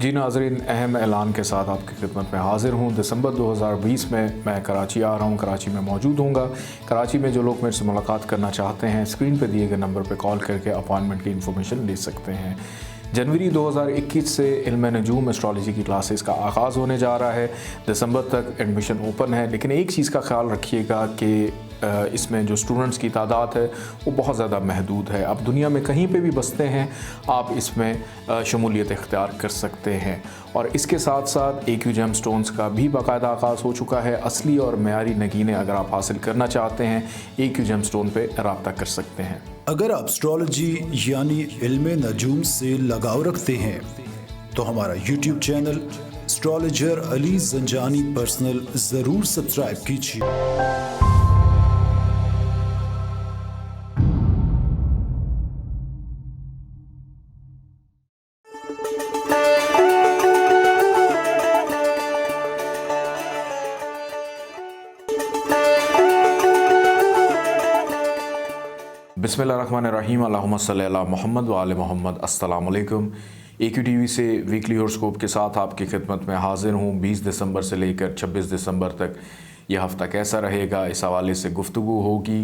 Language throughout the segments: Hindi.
जी नाज़रीन, अहम ऐलान के साथ आपकी खिदमत में हाज़िर हूँ। दिसंबर 2020 में मैं कराची आ रहा हूँ, कराची में मौजूद होऊंगा। कराची में जो लोग मेरे से मुलाकात करना चाहते हैं, स्क्रीन पर दिए गए नंबर पर कॉल करके अपॉइंटमेंट की इन्फॉर्मेशन ले सकते हैं। जनवरी 2021 से इल्म नजूम एस्ट्रोलॉजी की क्लासेस का आगाज़ होने जा रहा है। दिसंबर तक एडमिशन ओपन है, लेकिन एक चीज़ का ख्याल रखिएगा कि इसमें जो स्टूडेंट्स की तादाद है वो बहुत ज़्यादा महदूद है। अब दुनिया में कहीं पे भी बसते हैं, आप इसमें शमूलियत इख्तियार कर सकते हैं। और इसके साथ साथ AQ जेमस्टोन्स का भी बाकायदा आगाज़ हो चुका है। असली और मेयारी नगीने अगर आप हासिल करना चाहते हैं, AQ जेमस्टोन पे रब्ता कर सकते हैं। अगर आप एस्ट्रोलॉजी यानी इल्म नजूम से लगाव रखते हैं तो हमारा YouTube channel astrologer Ali Zanjani personal ज़रूर सब्सक्राइब कीजिए। बिस्मिल्लाहिर्रहमानिर्रहीम, अल्लाहुम्मा सल्ली अला मुहम्मद व आले मोहम्मद। अस्सलाम वालेकुम। AQ TV से वीकली हॉरोस्कोप के साथ आपकी खिदमत में हाजिर हूँ। 20 दिसंबर से लेकर 26 दिसंबर तक यह हफ़्ता कैसा रहेगा, इस हवाले से गुफ्तगू होगी।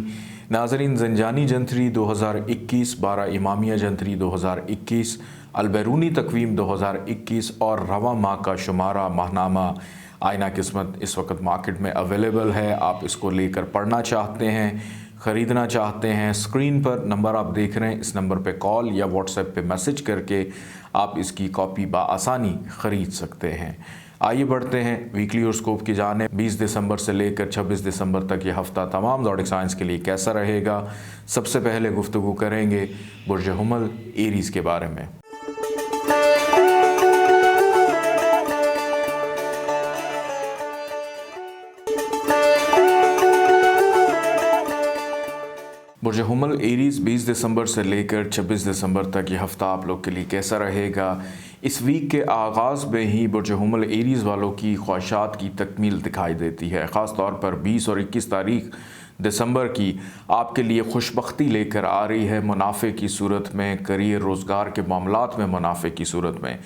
नाज़रीन, ज़ंजानी जंतरी 2021, 12 इमामिया जंतरी 2021, अलबैरूनी तकवीम 2021 और रवा माह का शुमारा माहनामा आईना किस्मत इस वक्त मार्केट में अवेलेबल है। आप इसको लेकर पढ़ना चाहते हैं, ख़रीदना चाहते हैं, स्क्रीन पर नंबर आप देख रहे हैं, इस नंबर पे कॉल या व्हाट्सएप पे मैसेज करके आप इसकी कॉपी बाआसानी ख़रीद सकते हैं। आइए बढ़ते हैं वीकली हॉरोस्कोप की जानिब। 20 दिसंबर से लेकर 26 दिसंबर तक ये हफ़्ता तमाम ज़ोडिक साइंस के लिए कैसा रहेगा। सबसे पहले गुफ्तगू करेंगे बुर्ज हुमल एरीज़ के बारे में। बुर्ज हुमल एरीज़ 20 दिसंबर से लेकर 26 दिसंबर तक ये हफ़्ता आप लोग के लिए कैसा रहेगा। इस वीक के आगाज़ में ही बुर्ज हुमल एरीज़ वालों की ख्वाहिशात की तकमील दिखाई देती है। ख़ास तौर पर 20 और 21 तारीख दिसंबर की आपके लिए खुशबख्ती लेकर आ रही है। मुनाफे की सूरत में, करियर रोज़गार के मामलात में मुनाफे की सूरत में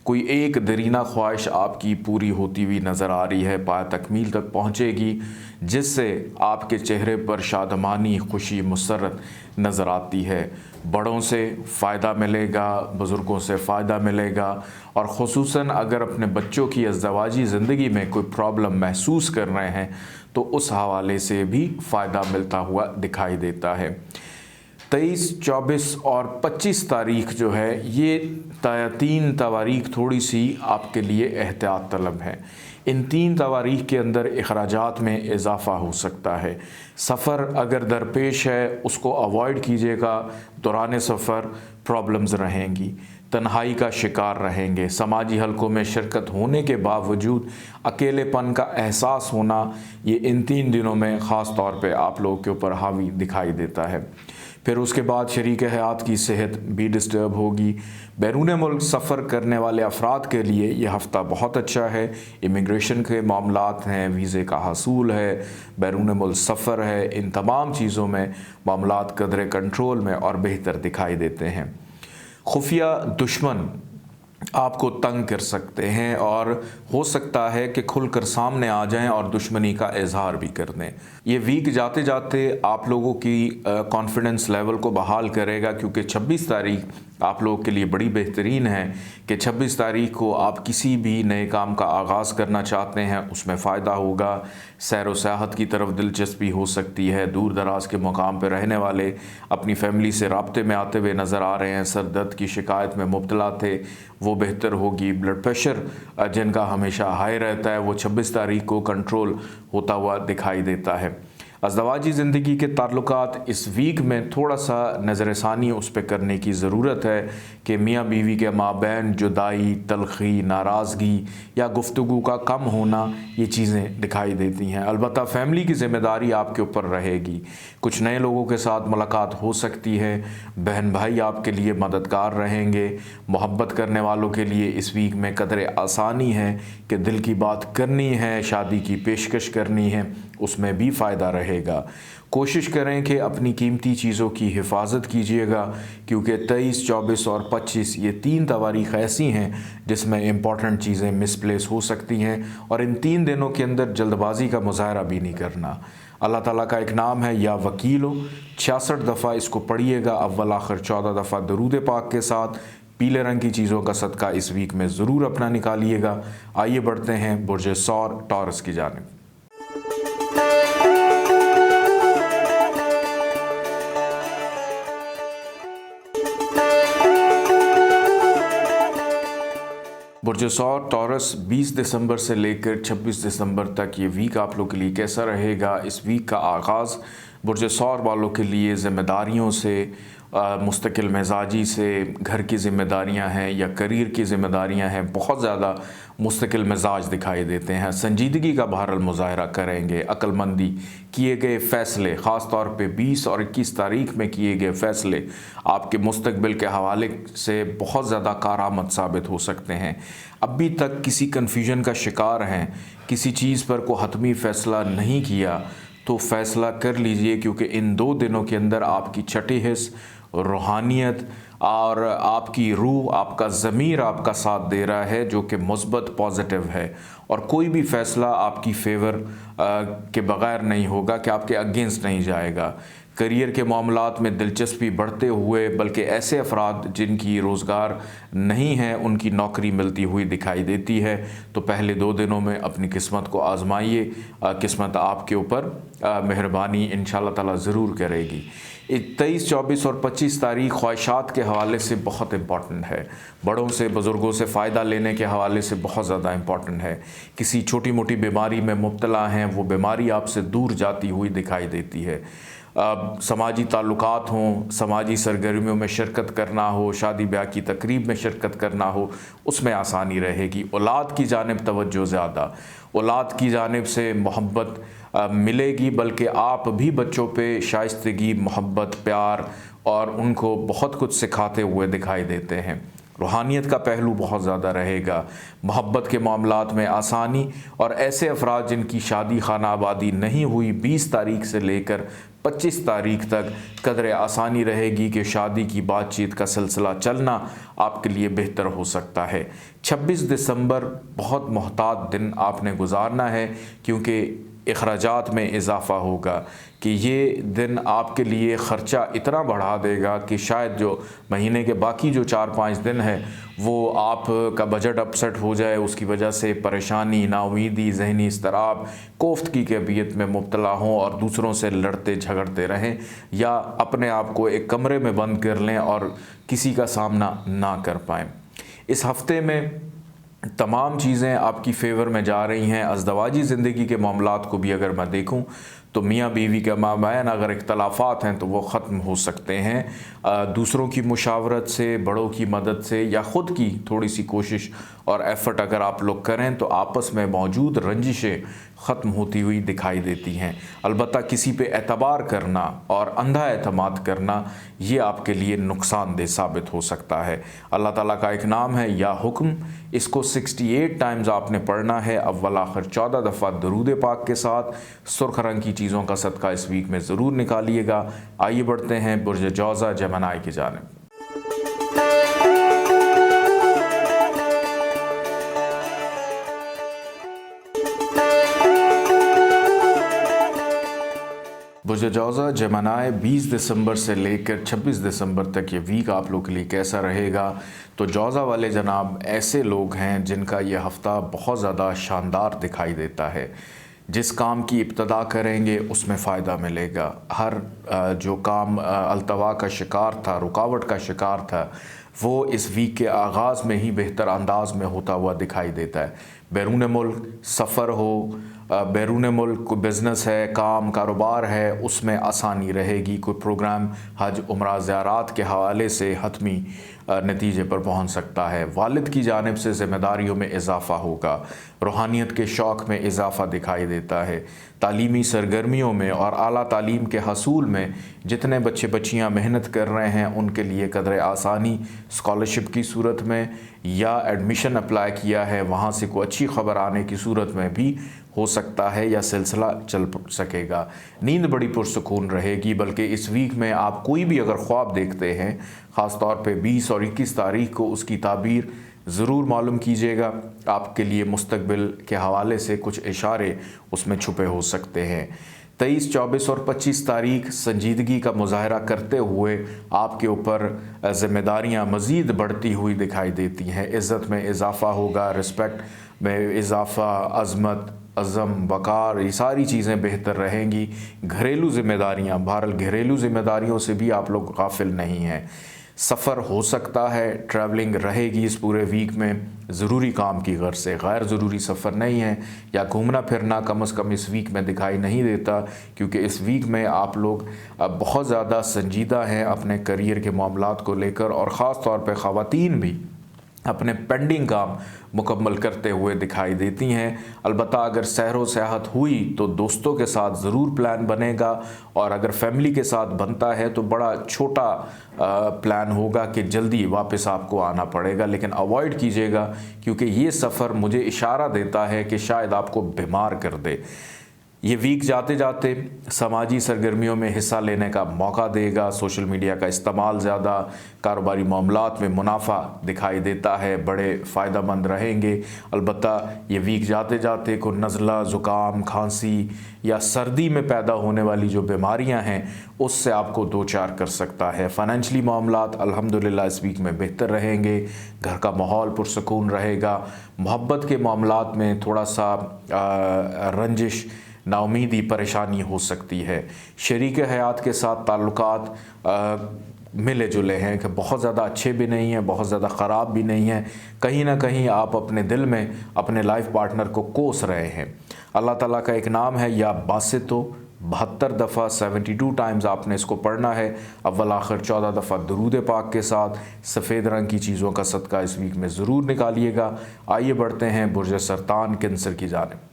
कोई एक दरीना ख्वाहिश आपकी पूरी होती हुई नज़र आ रही है, पाया तकमील तक पहुँचेगी, जिससे आपके चेहरे पर शादमानी, खुशी, मुसर्रत नज़र आती है। बड़ों से फ़ायदा मिलेगा, बुज़ुर्गों से फ़ायदा मिलेगा और ख़ुसूसन अगर अपने बच्चों की अज़दवाजी ज़िंदगी में कोई प्रॉब्लम महसूस कर रहे हैं तो उस हवाले से भी फ़ायदा मिलता हुआ दिखाई देता है। 23, 24 और 25 तारीख जो है, ये 3 तवारीख थोड़ी सी आपके लिए एहतियात तलब है। इन 3 तवारीख के अंदर अखराजात में इजाफ़ा हो सकता है। सफ़र अगर दरपेश है उसको अवॉइड कीजिएगा। दौरान सफ़र प्रॉब्लम्स रहेंगी, तन्हाई का शिकार रहेंगे। समाजी हलकों में शिरकत होने के बावजूद अकेलेपन का एहसास होना, ये इन 3 दिनों में ख़ास तौर पे आप लोगों के ऊपर हावी दिखाई देता है। फिर उसके बाद शरीक हयात की सेहत भी डिस्टर्ब होगी। बैरून मुल्क सफ़र करने वाले अफराद के लिए यह हफ़्ता बहुत अच्छा है। इमिग्रेशन के मामलात हैं, वीज़े का हसूल है, बैरून मुल्क सफ़र है, इन तमाम चीज़ों में मामलात कदरे कंट्रोल में और बेहतर दिखाई देते हैं। खुफिया दुश्मन आपको तंग कर सकते हैं और हो सकता है कि खुलकर सामने आ जाएं और दुश्मनी का इजहार भी कर दें। ये वीक जाते जाते आप लोगों की कॉन्फिडेंस लेवल को बहाल करेगा, क्योंकि 26 तारीख आप लोगों के लिए बड़ी बेहतरीन है कि 26 तारीख को आप किसी भी नए काम का आगाज़ करना चाहते हैं, उसमें फ़ायदा होगा। सैर व सियाहत की तरफ दिलचस्पी हो सकती है। दूर दराज के मुकाम पर रहने वाले अपनी फैमिली से राब्ते में आते हुए नज़र आ रहे हैं। सर दर्द की शिकायत में मुब्तला थे, वो बेहतर होगी। ब्लड प्रेशर जिनका हमेशा हाई रहता है, वो 26 तारीख को कंट्रोल होता हुआ दिखाई देता है। अज़दवाजी ज़िंदगी के ताल्लुकात इस वीक में थोड़ा सा नज़रसानी उस पर करने की ज़रूरत है कि मियाँ बीवी के माबैन जुदाई, तलख़ी, नाराज़गी या गुफ्तगू का कम होना, ये चीज़ें दिखाई देती हैं। अलबत्ता फ़ैमिली की ज़िम्मेदारी आपके ऊपर रहेगी। कुछ नए लोगों के साथ मुलाकात हो सकती है। बहन भाई आपके लिए मददगार रहेंगे। मोहब्बत करने वालों के लिए इस वीक में कदरे आसानी है कि दिल की बात करनी है, शादी की पेशकश करनी है, उसमें भी फ़ायदा रहेगा। कोशिश करें कि अपनी कीमती चीज़ों की हिफाजत कीजिएगा, क्योंकि 23, 24 और 25 ये 3 तारीख़ ऐसी हैं जिसमें इम्पॉर्टेंट चीज़ें मिसप्लेस हो सकती हैं, और इन 3 दिनों के अंदर जल्दबाजी का मुज़ाहरा भी नहीं करना। अल्लाह ताला का एक नाम है या वकीलो, 66 दफ़ा इसको पढ़िएगा अव्वल आखिर 14 दफ़ा दरूद पाक के साथ। पीले रंग की चीज़ों का सदका इस वीक में ज़रूर अपना निकालिएगा। आइए बढ़ते हैं बुर्ज सौर टॉरस की जानिब। बुर्ज सौर टॉरस 20 दिसंबर से लेकर 26 दिसंबर तक ये वीक आप लोग के लिए कैसा रहेगा। इस वीक का आगाज़ बुर्ज सौर वालों के लिए ज़िम्मेदारियों से, मुस्तकिल मिजाजी से, घर की ज़िम्मेदारियां हैं या करियर की ज़िम्मेदारियां हैं, बहुत ज़्यादा मुस्तकिल मिजाज दिखाई देते हैं। संजीदगी का बहरहाल मुज़ाहरा करेंगे, अक्लमंदी किए गए फ़ैसले, ख़ास तौर पे 20 और 21 तारीख में किए गए फ़ैसले आपके मुस्तकबिल के हवाले से बहुत ज़्यादा कारआमद साबित हो सकते हैं। अभी तक किसी कन्फ्यूजन का शिकार हैं, किसी चीज़ पर कोई हतमी फ़ैसला नहीं किया, तो फ़ैसला कर लीजिए, क्योंकि इन 2 दिनों के अंदर आपकी छठी हिस्स, रूहानियत और आपकी रूह, आपका ज़मीर आपका साथ दे रहा है, जो कि मुस्बत पॉजिटिव है। और कोई भी फ़ैसला आपकी फेवर के बग़ैर नहीं होगा, कि आपके अगेंस्ट नहीं जाएगा। करियर के मामलात में दिलचस्पी बढ़ते हुए, बल्कि ऐसे अफराद जिनकी रोज़गार नहीं है उनकी नौकरी मिलती हुई दिखाई देती है। तो पहले 2 दिनों में अपनी किस्मत को आजमाइए, किस्मत आपके ऊपर मेहरबानी इंशाअल्लाह ताला ज़रूर करेगी। 23, 24 और 25 तारीख ख्वाहिशात के हवाले से बहुत इम्पॉर्टेंट है। बड़ों से, बुज़ुर्गों से फ़ायदा लेने के हवाले से बहुत ज़्यादा इम्पॉर्टेंट है। किसी छोटी मोटी बीमारी में मुब्तला हैं, वो बीमारी आपसे दूर जाती हुई दिखाई देती है। समाजी ताल्लुकात हों, समाजी सरगर्मियों में शिरकत करना हो, शादी ब्याह की तकरीब में शिरकत करना हो, उसमें आसानी रहेगी। औलाद की जानिब तवज्जो ज़्यादा, औलाद की जानिब से मोहब्बत मिलेगी, बल्कि आप भी बच्चों पे शाइस्तगी, मोहब्बत, प्यार और उनको बहुत कुछ सिखाते हुए दिखाई देते हैं। रूहानियत का पहलू बहुत ज़्यादा रहेगा। मोहब्बत के मामलात में आसानी, और ऐसे अफराद जिनकी शादी खाना आबादी नहीं हुई, 20 तारीख से लेकर 25 तारीख तक कदर आसानी रहेगी कि शादी की बातचीत का सिलसिला चलना आपके लिए बेहतर हो सकता है। 26 दिसंबर बहुत मोहतात दिन आपने गुजारना है, क्योंकि अखराजात में इजाफ़ा होगा, कि ये दिन आपके लिए ख़र्चा इतना बढ़ा देगा कि शायद जो महीने के बाकी जो 4-5 दिन है वो आपका बजट अपसेट हो जाए। उसकी वजह से परेशानी, नाउमीदी, ज़हनी इस्तराब, कोफ्तगी की अबियत में मुब्तला हों और दूसरों से लड़ते झगड़ते रहें, या अपने आप को एक कमरे में बंद कर लें और किसी का सामना ना कर पाएँ। इस हफ़्ते में तमाम चीज़ें आपकी फ़ेवर में जा रही हैं। अज़दवाजी ज़िंदगी के मामलात को भी अगर मैं देखूं तो मियाँ बीवी के माबैन अगर इख्तलाफ़ात हैं तो वो ख़त्म हो सकते हैं। दूसरों की मुशावरत से, बड़ों की मदद से, या ख़ुद की थोड़ी सी कोशिश और एफ़र्ट अगर आप लोग करें तो आपस में मौजूद रंजिशें ख़त्म होती हुई दिखाई देती हैं। अलबत्ता किसी पे एतबार करना और अंधा एतमाद करना ये आपके लिए नुकसानदेह साबित हो सकता है। अल्लाह ताला का एक नाम है या हुक्म, इसको 68 टाइम्स आपने पढ़ना है अव्वल आखिर 14 दफ़ा दरूद पाक के साथ। सुर्ख रंग की चीज़ों का सदका इस वीक में ज़रूर निकालिएगा। आइए बढ़ते हैं बुर्ज जौज़ा जेमिनी की जानिब। बुर्ज जौज़ा जेमिनी 20 दिसंबर से लेकर 26 दिसंबर तक ये वीक आप लोग के लिए कैसा रहेगा। तो जौज़ा वाले जनाब ऐसे लोग हैं जिनका ये हफ़्ता बहुत ज़्यादा शानदार दिखाई देता है। जिस काम की इब्तदा करेंगे उसमें फ़ायदा मिलेगा। हर जो काम अल्तवा का शिकार था, रुकावट का शिकार था, वो इस वीक के आगाज़ में ही बेहतर अंदाज में होता हुआ दिखाई देता है। बैरून मुल्क सफ़र हो, बैरून मुल्क कोई बिज़नेस है, काम कारोबार है, उसमें आसानी रहेगी। कोई प्रोग्राम हज उम्रा ज़ियारात के हवाले से हतमी नतीजे पर पहुंच सकता है। वालिद की जानिब से ज़िम्मेदारियों में इजाफ़ा होगा। रूहानियत के शौक़ में इजाफ़ा दिखाई देता है। तालीमी सरगर्मियों में और आला तालीम के हसूल में जितने बच्चे बच्चियां मेहनत कर रहे हैं उनके लिए कदर आसानी स्कॉलरशिप की सूरत में, या एडमिशन अप्लाई किया है वहाँ से कोई अच्छी खबर आने की सूरत में भी हो सकता है या सिलसिला चल सकेगा। नींद बड़ी पुरसुकून रहेगी, बल्कि इस वीक में आप कोई भी अगर ख्वाब देखते हैं, ख़ास तौर पे 20 और 21 तारीख को उसकी ताबीर ज़रूर मालूम कीजिएगा। आपके लिए मुस्तकबिल के हवाले से कुछ इशारे उसमें छुपे हो सकते हैं। 23, 24 और 25 तारीख संजीदगी का मुजाहरा करते हुए आपके ऊपर ज़िम्मेदारियाँ मज़ीद बढ़ती हुई दिखाई देती हैं। इज़्ज़त में इजाफ़ा होगा, रिस्पेक्ट में इजाफ़ा, अज़मत, अज़म, वक़ार, ये सारी चीज़ें बेहतर रहेंगी। घरेलू ज़िम्मेदारियाँ, बहरहाल घरेलू ज़िम्मेदारियों से भी आप लोग गाफिल नहीं हैं। सफ़र हो सकता है, ट्रैवलिंग रहेगी इस पूरे वीक में, ज़रूरी काम की गर्ज से, गैर ज़रूरी सफ़र नहीं है, या घूमना फिरना कम से कम इस वीक में दिखाई नहीं देता, क्योंकि इस वीक में आप लोग बहुत ज़्यादा संजीदा हैं अपने करियर के मामलात को लेकर, और ख़ास तौर पे ख़वातीन भी अपने पेंडिंग काम मुकम्मल करते हुए दिखाई देती हैं। अलबत्ता अगर सैर व सियाहत हुई तो दोस्तों के साथ ज़रूर प्लान बनेगा, और अगर फैमिली के साथ बनता है तो बड़ा छोटा प्लान होगा कि जल्दी वापस आपको आना पड़ेगा, लेकिन अवॉइड कीजिएगा, क्योंकि ये सफ़र मुझे इशारा देता है कि शायद आपको बीमार कर दे। ये वीक जाते जाते समाजी सरगर्मियों में हिस्सा लेने का मौका देगा। सोशल मीडिया का इस्तेमाल ज़्यादा, कारोबारी मामलात में मुनाफा दिखाई देता है, बड़े फ़ायदेमंद रहेंगे। अलबत्ता ये वीक जाते जाते को नज़ला, ज़ुकाम, खांसी या सर्दी में पैदा होने वाली जो बीमारियां हैं उससे आपको दो चार कर सकता है। फ़ाइनेंशली मामलात अल्हम्दुलिल्लाह इस वीक में बेहतर रहेंगे, घर का माहौल पुरसकून रहेगा। मोहब्बत के मामलात में थोड़ा सा रंजिश, नाउमीदी, परेशानी हो सकती है। शरीक हयात के साथ ताल्लुकात मिले जुले हैं कि बहुत ज़्यादा अच्छे भी नहीं हैं, बहुत ज़्यादा ख़राब भी नहीं हैं। कहीं ना कहीं आप अपने दिल में अपने लाइफ पार्टनर को कोस रहे हैं। अल्लाह ताला का एक नाम है या बासितो, 72 दफ़ा 72 टाइम्स आपने इसको पढ़ना है। अव्वल आखिर 14 दफ़ा दुरूद पाक के साथ सफ़ेद रंग की चीज़ों का सदका इस वीक में ज़रूर निकालिएगा। आइए बढ़ते हैं बुर्ज सरतान कैंसर की जानिब।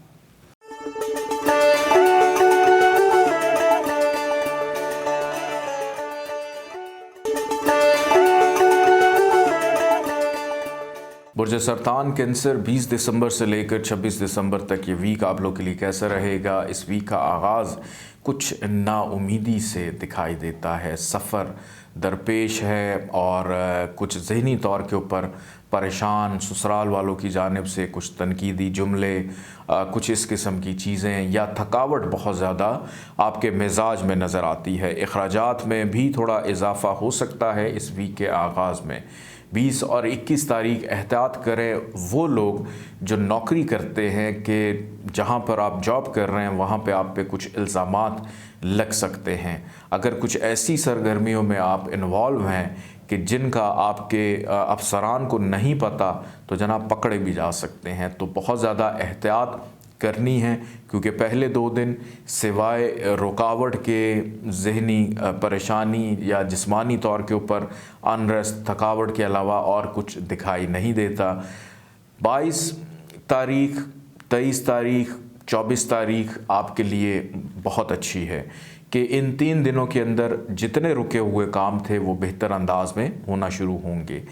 बुर्ज सरतान कैंसर 20 दिसंबर से लेकर 26 दिसंबर तक ये वीक आप लोग के लिए कैसा रहेगा। इस वीक का आगाज़ कुछ नाउमीदी से दिखाई देता है, सफ़र दरपेश है और कुछ ज़हनी तौर के ऊपर परेशान, ससुराल वालों की जानिब से कुछ तनकीदी जुमले, कुछ इस किस्म की चीज़ें, या थकावट बहुत ज़्यादा आपके मिजाज में नज़र आती है। अखराजात में भी थोड़ा इजाफ़ा हो सकता है इस वीक के आगाज़ में। 20 और 21 तारीख एहतियात करें वो लोग जो नौकरी करते हैं कि जहाँ पर आप जॉब कर रहे हैं वहाँ पे आप पे कुछ इल्ज़ामात लग सकते हैं। अगर कुछ ऐसी सरगर्मियों में आप इन्वॉल्व हैं कि जिनका आपके अफसरान को नहीं पता, तो जनाब पकड़े भी जा सकते हैं। तो बहुत ज़्यादा एहतियात करनी है, क्योंकि पहले 2 दिन सिवाय रुकावट के, ज़हनी परेशानी या जिस्मानी तौर के ऊपर अनरेस्ट, थकावट के अलावा और कुछ दिखाई नहीं देता। 22 तारीख, 23 तारीख, 24 तारीख आपके लिए बहुत अच्छी है कि इन 3 दिनों के अंदर जितने रुके हुए काम थे वो बेहतर अंदाज में होना शुरू होंगे।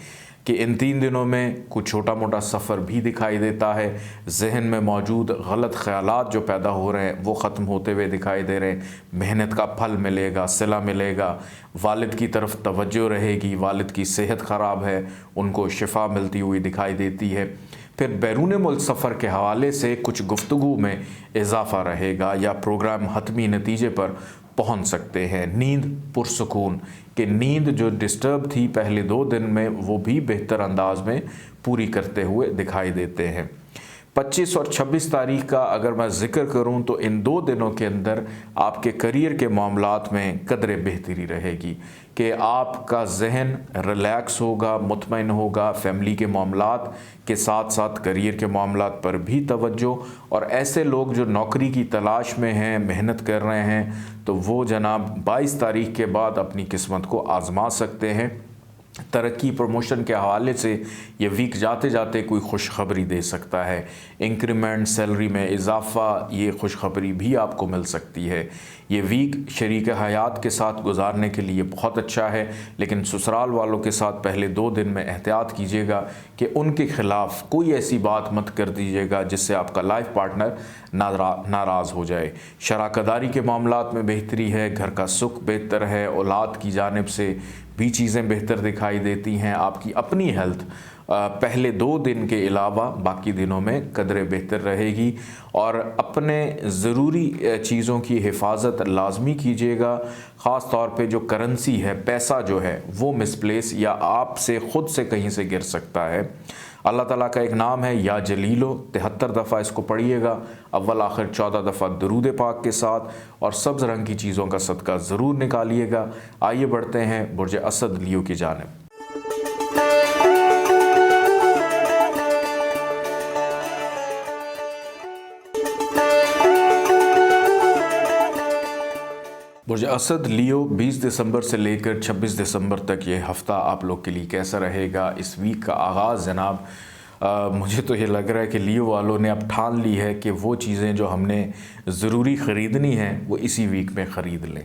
कि इन 3 दिनों में कुछ छोटा मोटा सफ़र भी दिखाई देता है। जहन में मौजूद गलत ख़यालात जो पैदा हो रहे हैं वो ख़त्म होते हुए दिखाई दे रहे हैं। मेहनत का फल मिलेगा, सिला मिलेगा, वालिद की तरफ तवज्जो रहेगी। वालिद की सेहत ख़राब है, उनको शिफा मिलती हुई दिखाई देती है। फिर बैरून मुल्क सफ़र के हवाले से कुछ गुफ्तगू में इजाफ़ा रहेगा या प्रोग्राम हतमी नतीजे पर पहुंच सकते हैं। नींद पुरसुकून, कि नींद जो डिस्टर्ब थी पहले 2 दिन में वो भी बेहतर अंदाज में पूरी करते हुए दिखाई देते हैं। 25 और 26 तारीख का अगर मैं ज़िक्र करूं तो इन 2 दिनों के अंदर आपके करियर के मामलात में कदरे बेहतरी रहेगी कि आपका जहन रिलैक्स होगा, मुतमईन होगा। फैमिली के मामलात के साथ साथ करियर के मामलात पर भी तवज्जो, और ऐसे लोग जो नौकरी की तलाश में हैं, मेहनत कर रहे हैं, तो वो जनाब 22 तारीख के बाद अपनी किस्मत को आज़मा सकते हैं। तरक्की प्रमोशन के हवाले से ये वीक जाते जाते कोई खुशखबरी दे सकता है। इंक्रीमेंट, सैलरी में इजाफ़ा, ये खुशखबरी भी आपको मिल सकती है। ये वीक शरीक हयात के साथ गुजारने के लिए बहुत अच्छा है, लेकिन ससुराल वालों के साथ पहले 2 दिन में एहतियात कीजिएगा कि उनके ख़िलाफ़ कोई ऐसी बात मत कर दीजिएगा जिससे आपका लाइफ पार्टनर नाराज़ हो जाए। शराकदारी के मामलात में बेहतरी है, घर का सुख बेहतर है, औलाद की जानिब से भी चीज़ें बेहतर दिखाई देती हैं। आपकी अपनी हेल्थ पहले 2 दिन के अलावा बाकी दिनों में कदरे बेहतर रहेगी। और अपने ज़रूरी चीज़ों की हिफाजत लाजमी कीजिएगा। ख़ास तौर पे जो करेंसी है, पैसा जो है वो मिसप्लेस या आपसे ख़ुद से कहीं से गिर सकता है। अल्लाह ताला का एक नाम है या जलीलो, 73 दफ़ा इसको पढ़िएगा, अव्वल आखिर 14 दफ़ा दरूद पाक के साथ, और सब्ज़ रंग की चीज़ों का सदका ज़रूर निकालिएगा। आइए बढ़ते हैं बुर्ज असद लियो की जानिब। बुर्ज असद लियो 20 दिसंबर से लेकर 26 दिसंबर तक ये हफ़्ता आप लोग के लिए कैसा रहेगा। इस वीक का आगाज़ जनाब, मुझे तो ये लग रहा है कि लियो वालों ने अब ठान ली है कि वो चीज़ें जो हमने ज़रूरी ख़रीदनी हैं वो इसी वीक में ख़रीद लें।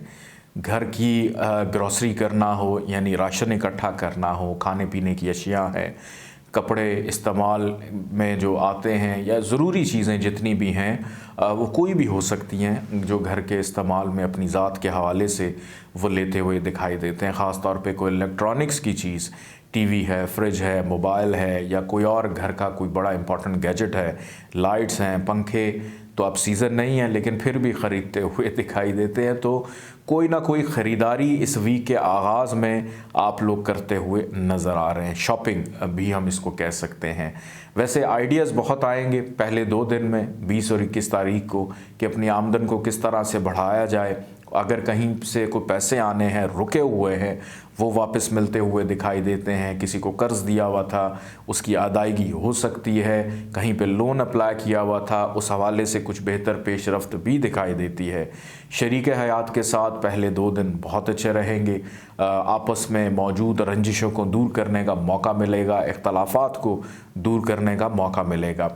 घर की ग्रॉसरी करना हो, यानी राशन इकट्ठा करना हो, खाने पीने की अशिया हैं, कपड़े इस्तेमाल में जो आते हैं, या ज़रूरी चीज़ें जितनी भी हैं वो कोई भी हो सकती हैं जो घर के इस्तेमाल में अपनी ज़ात के हवाले से वो लेते हुए दिखाई देते हैं। ख़ास तौर पे कोई इलेक्ट्रॉनिक्स की चीज़, टीवी है, फ्रिज है, मोबाइल है, या कोई और घर का कोई बड़ा इंपॉर्टेंट गैजेट है, लाइट्स हैं, पंखे, तो अब सीज़न नहीं है लेकिन फिर भी ख़रीदते हुए दिखाई देते हैं। तो कोई ना कोई ख़रीदारी इस वीक के आगाज़ में आप लोग करते हुए नज़र आ रहे हैं। शॉपिंग भी हम इसको कह सकते हैं। वैसे आइडियाज़ बहुत आएंगे पहले 2 दिन में, 20 और 21 तारीख को, कि अपनी आमदन को किस तरह से बढ़ाया जाए। अगर कहीं से कोई पैसे आने हैं, रुके हुए हैं, वो वापस मिलते हुए दिखाई देते हैं। किसी को कर्ज़ दिया हुआ था, उसकी अदायगी हो सकती है। कहीं पे लोन अप्लाई किया हुआ था, उस हवाले से कुछ बेहतर पेशरफ्त भी दिखाई देती है। शरीक हयात के साथ पहले 2 दिन बहुत अच्छे रहेंगे। आपस में मौजूद रंजिशों को दूर करने का मौका मिलेगा, इख्तलाफात को दूर करने का मौका मिलेगा।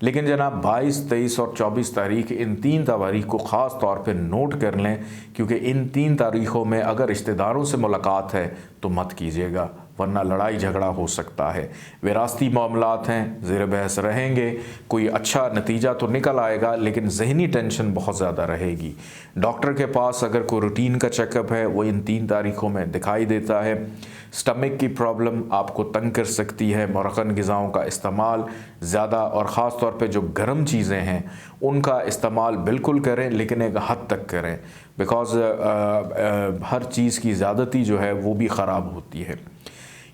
लेकिन जनाब 22, 23 और 24 तारीख, इन 3 तारीख को ख़ास तौर पे नोट कर लें, क्योंकि इन 3 तारीख़ों में अगर रिश्तेदारों से मुलाकात है तो मत कीजिएगा, वरना लड़ाई झगड़ा हो सकता है। विरासती मामलात हैं, ज़ेर बहस रहेंगे। कोई अच्छा नतीजा तो निकल आएगा लेकिन जहनी टेंशन बहुत ज़्यादा रहेगी। डॉक्टर के पास अगर कोई रूटीन का चेकअप है वो इन 3 तारीख़ों में दिखाई देता है। स्टमक की प्रॉब्लम आपको तंग कर सकती है। मुरक्कन ग़िज़ाओं का इस्तेमाल ज़्यादा, और ख़ास तौर पे जो गर्म चीज़ें हैं उनका इस्तेमाल बिल्कुल करें, लेकिन एक हद तक करें, बिकॉज़ हर चीज़ की ज़्यादती जो है वो भी ख़राब होती है।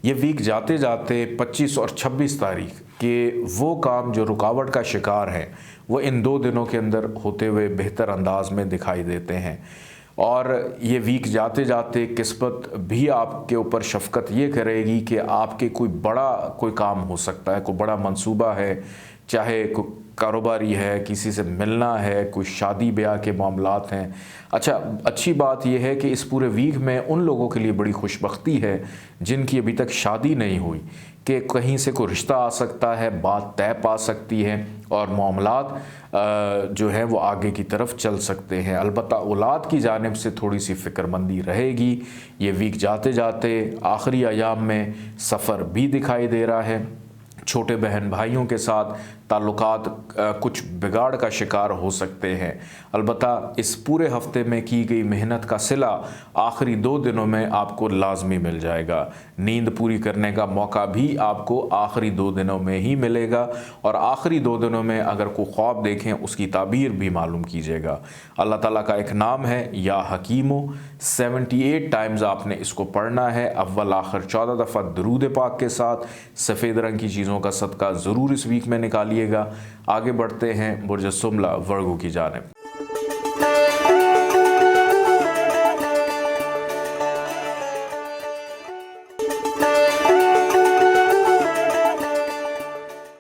ये वीक जाते जाते 25 और 26 तारीख के वो काम जो रुकावट का शिकार हैं वो इन 2 दिनों के अंदर होते हुए बेहतर अंदाज में दिखाई देते हैं। और ये वीक जाते जाते किस्मत भी आपके ऊपर शफ़क़त ये करेगी कि आपके कोई काम हो सकता है, कोई बड़ा मंसूबा है, चाहे कोई कारोबारी है, किसी से मिलना है, कोई शादी ब्याह के मामलात हैं। अच्छा, अच्छी बात यह है कि इस पूरे वीक में उन लोगों के लिए बड़ी खुशबख्ती है जिनकी अभी तक शादी नहीं हुई, कि कहीं से कोई रिश्ता आ सकता है, बात तय पा सकती है और मामलात जो है वो आगे की तरफ चल सकते हैं। अलबत्ता औलाद की जानिब से थोड़ी सी फ़िक्रमंदी रहेगी। ये वीक जाते जाते आखिरी अयाम में सफ़र भी दिखाई दे रहा है। छोटे बहन भाइयों के साथ ताल्लुकात कुछ बिगाड़ का शिकार हो सकते हैं। अलबत्ता इस पूरे हफ्ते में की गई मेहनत का सिला आखिरी 2 दिनों में आपको लाजमी मिल जाएगा। नींद पूरी करने का मौका भी आपको आखिरी 2 दिनों में ही मिलेगा, और आखिरी 2 दिनों में अगर कोई ख्वाब देखें उसकी ताबीर भी मालूम कीजिएगा। अल्लाह ताला का एक नाम है या हकीमो, 78 टाइम्स आपने इसको पढ़ना है, अव्वल आखिर 14 दफ़ा दरूद पाक के साथ। सफ़ेद रंग की चीज़ों का सदका ज़रूर इस वीक में निकालिएगा। आगे बढ़ते हैं बुर्ज सुमला वर्गो की जानिब।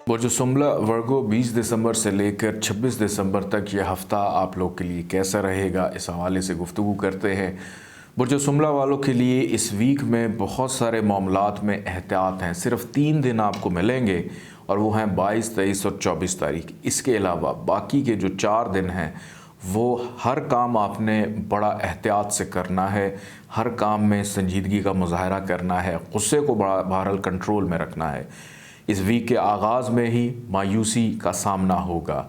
बुर्ज सुमला वर्गो 20 दिसंबर से लेकर 26 दिसंबर तक ये हफ़्ता आप लोग के लिए कैसा रहेगा, इस हवाले से गुफ्तगू करते हैं। बुर्ज सुमला वालों के लिए इस वीक में बहुत सारे मामलात में एहतियात हैं। सिर्फ 3 दिन आपको मिलेंगे और वो हैं 22, 23 और 24 तारीख। इसके अलावा बाकी के जो 4 दिन हैं वो हर काम आपने बड़ा एहतियात से करना है, हर काम में संजीदगी का मुजाहरा करना है, गुस्से को बहरहाल कंट्रोल में रखना है। इस वीक के आगाज़ में ही मायूसी का सामना होगा,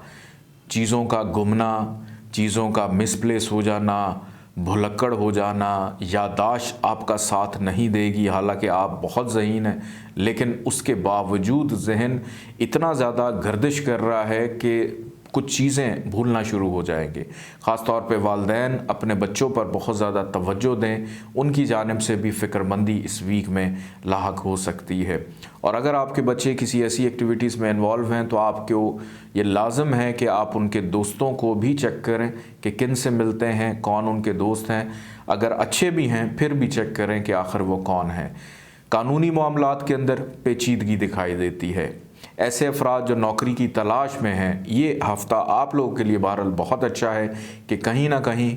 चीज़ों का गुमना, चीज़ों का मिसप्लेस हो जाना, भुलक्कड़ हो जाना, यादाश्त आपका साथ नहीं देगी। हालांकि आप बहुत ज़हीन हैं लेकिन उसके बावजूद जहन इतना ज़्यादा गर्दिश कर रहा है कि कुछ चीज़ें भूलना शुरू हो जाएंगे। ख़ास तौर पे वालिदैन अपने बच्चों पर बहुत ज़्यादा तवज्जो दें, उनकी जानिब से भी फ़िक्रमंदी इस वीक में लाहक हो सकती है। और अगर आपके बच्चे किसी ऐसी एक्टिविटीज़ में इन्वॉल्व हैं तो आपको ये लाजम है कि आप उनके दोस्तों को भी चेक करें कि किन से मिलते हैं, कौन उनके दोस्त हैं। अगर अच्छे भी हैं फिर भी चेक करें कि आखिर वो कौन है। कानूनी मामलात के अंदर पेचीदगी दिखाई देती है। ऐसे अफराद जो नौकरी की तलाश में हैं, ये हफ़्ता आप लोगों के लिए बहरहाल बहुत अच्छा है कि कहीं ना कहीं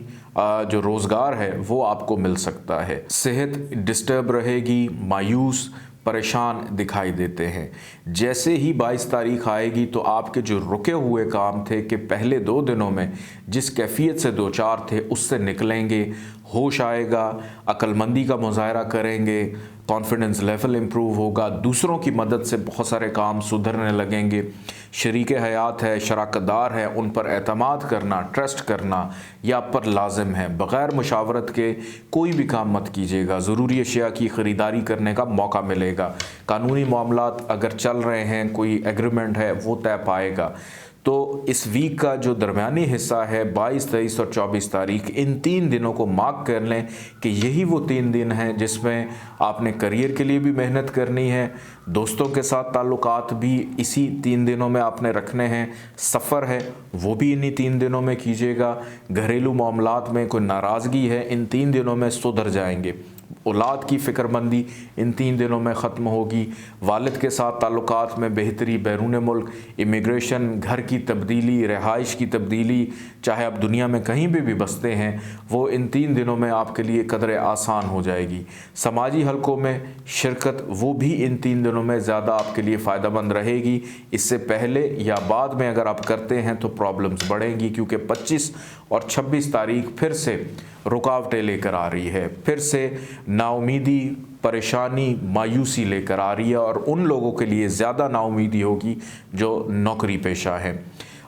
जो रोज़गार है वो आपको मिल सकता है। सेहत डिस्टर्ब रहेगी, मायूस परेशान दिखाई देते हैं। जैसे ही 22 तारीख आएगी तो आपके जो रुके हुए काम थे कि पहले 2 दिनों में जिस कैफियत से 2-4 थे उससे निकलेंगे, होश आएगा, अक्लमंदी का मुजाहरा करेंगे, कॉन्फिडेंस लेवल इम्प्रूव होगा, दूसरों की मदद से बहुत सारे काम सुधरने लगेंगे। शरीक हयात है, शराकतदार है, उन पर एतमाद करना, ट्रस्ट करना यह आप पर लाजिम है। बग़ैर मुशावरत के कोई भी काम मत कीजिएगा। ज़रूरी अशिया की ख़रीदारी करने का मौका मिलेगा। कानूनी मामलात अगर चल रहे हैं, कोई एग्रीमेंट है वो तय पाएगा। तो इस वीक का जो दरमियानी हिस्सा है 22, 23 और 24 तारीख, इन 3 दिनों को मार्क कर लें कि यही वो 3 दिन हैं जिसमें आपने करियर के लिए भी मेहनत करनी है, दोस्तों के साथ ताल्लुकात भी इसी 3 दिनों में आपने रखने हैं, सफ़र है वो भी इन्हीं 3 दिनों में कीजिएगा, घरेलू मामलात में कोई नाराज़गी है इन 3 दिनों में सुधर जाएंगे, औलाद की फ़िक्रमंदी इन 3 दिनों में ख़त्म होगी, वालिद के साथ ताल्लुकात में बेहतरी, बैरून मुल्क इमिग्रेशन, घर की तब्दीली, रहाइश की तब्दीली, चाहे आप दुनिया में कहीं भी बसते हैं, वो इन 3 दिनों में आपके लिए कदरे आसान हो जाएगी। समाजी हलकों में शिरकत वो भी इन 3 दिनों में ज़्यादा आपके लिए फ़ायदेमंद रहेगी। इससे पहले या बाद में अगर आप करते हैं तो प्रॉब्लम्स बढ़ेंगी, क्योंकि 25 और 26 तारीख फिर से रुकावटें लेकर आ रही है, फिर से नाउमीदी, परेशानी, मायूसी लेकर आ रही है और उन लोगों के लिए ज़्यादा नाउमीदी होगी जो नौकरी पेशा है।